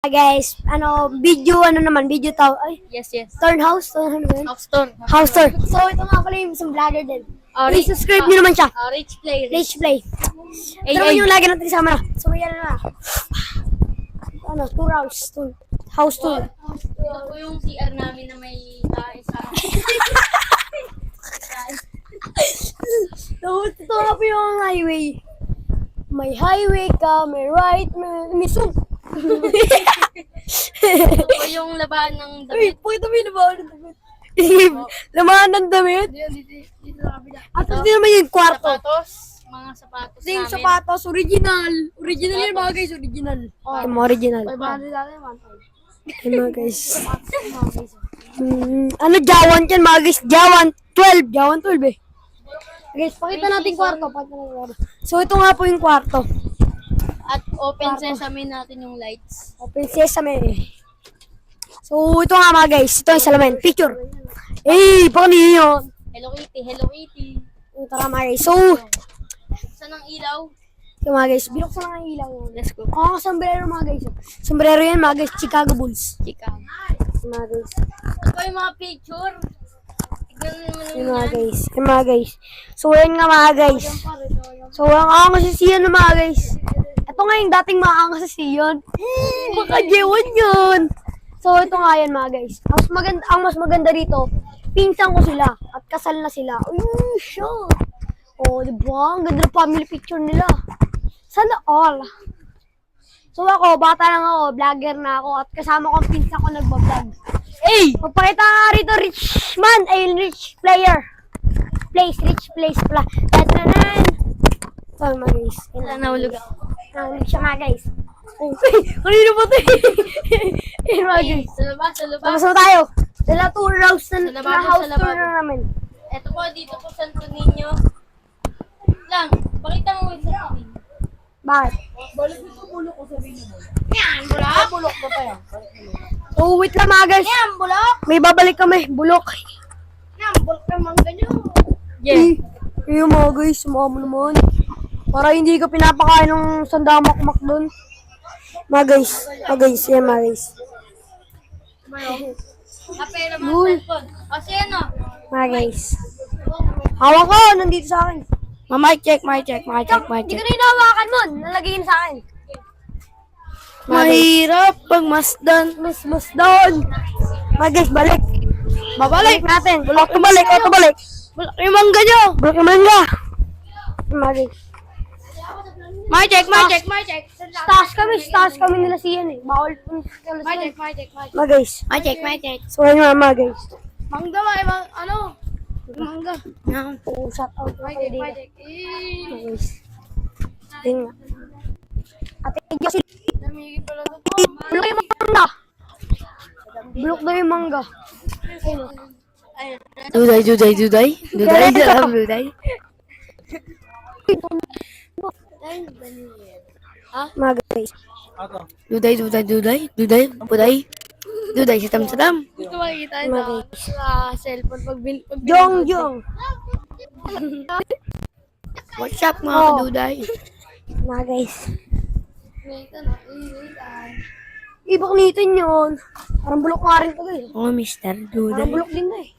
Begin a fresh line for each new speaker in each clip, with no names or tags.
Guys, video tao. Ay,
Yes.
turn house.
House tour.
House tour. So, ito nga pala yung isang vlogger din.
Rich-
subscribe nyo naman siya.
Rich player.
Rich Play.
Ay,
Ito
ay.
naman yung lagi natin isama na. So, yan na. Tour house. House tour.
Ito po yung CR namin na may isa.
So, ito nga po yung highway. May highway ka, may right, may soup.
Ito po yung labahan ng
Uy,
damit.
pakita mo yung labahan ng damit. Labahan ng damit?
Dito sa kabila.
At ito naman yung kwarto.
Mga sapatos
Ito yung
namin.
sapatos, original. Original yan mga guys, original. Yung mga original. Yung mga guys. Jawan yan mga guys? Jawan 12. Jawan 12 eh. Guys, pakita natin kwarto. So ito nga po yung kwarto.
At open sesame natin yung lights.
Open sesame. So ito nga mga guys, ito yung salamin. Picture. Eh, paano yun?
Hello Kitty.
Tara mga guys. So,
Saan ang ilaw?
ito mga guys, binuksan lang ang ilaw.
Let's go.
Sombrero mga guys. Sombrero yan mga guys, Chicago Bulls.
Chika.
Mga guys.
Ito po yung mga picture. Tignan mo
Yung
naman
mga
yan.
guys. Yung mga guys. So, yan nga mga guys. So, ang angas sa siyan ng mga guys. Ito nga yung dating maangas sa siyan. Baka jewan yun. So, ito nga yan mga guys. Ang mas maganda rito, pinsan ko sila at kasal na sila. Uy, sure. Oh, diba? Ang ganda ng family picture nila. Sana all. So ako, bata lang ako, vlogger na ako at kasama ko ang pinsan ko nagbablog.
Hey!
Magpakita nga rito, rich man, ay rich player. Rich place pala. Tatanan. So mga guys.
Wala nahulog ako.
Nahulog siya mga guys. Oh, kanino ba ito? Ayun mga guys.
Sa labas.
Tapos na tayo. Dala tour house na,
Sa lababo,
house
sa
tour
lababo.
na namin.
Ito po, dito po Santo Niño. Lang, pakita mo yung Santo Niño.
Bakit?
Balik mo yung bulok ko sabihin mo.
Yan, bulak!
Bulok ba tayo?
Oh, wait lang mga guys.
Yan, bulak!
May babalik kami. Bulok.
Yan, bulak ng mangga nyo.
Eh, yung mga guys, sumama mo naman. Para hindi ka pinapakain ng sandamak-mak doon. Mga guys, yan mga guys.
Kapera mga
Lul.
cellphone. Kasi ano?
Mga guys. Hawak ko, nandito sa akin.
Mic check.
Hindi ko na hinahawakan mo, nalagay sa akin.
Mahirap pag masdan.
Mas doon. Mga guys, balik. Babalik natin. Auto balik.
Bulak yung mangga nyo.
Bulok naman nga. Mga guys.
Mic check.
Stash kami nila siyan eh. Bawal po nila siyan.
Mic check.
Mga guys.
Mic check.
So, yun nga mga guys.
Mangga ba? Ano? Mangga. Yan.
Oh, shout out na kayo dito.
Mic check.
Mga guys. Yun nga. Ate, Josie.
Namigil pala ito.
Bulok yung mangga. Bulok daw yung mangga.
Duday.
Mga guys.
Duday, sitam.
Gusto makikita
Mga guys.
sa cellphone pag
Jong.
What's up mga
Oh.
duday?
Mga guys. Ibaknitin yun. Parang bulok nga rin ito guys.
Oh, Mr.
Parang
Duday.
bulok din na eh.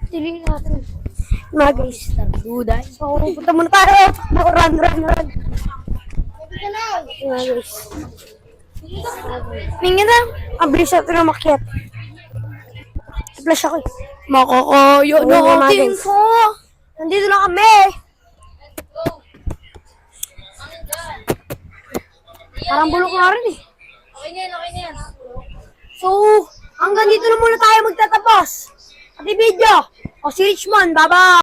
Tiliin natin. Mga guys.
Duday.
So, punta muna tayo. Run. Mga guys. Tingnan na. Ang bilis natin na makyat. Flash ako eh.
Makakayo
Oo, mga guys. Nandito na kami. Parang bulok nga rin eh.
Okay na yan.
So, hanggang dito na muna tayo magtatapos. At i-video. O si Richmond, bye-bye.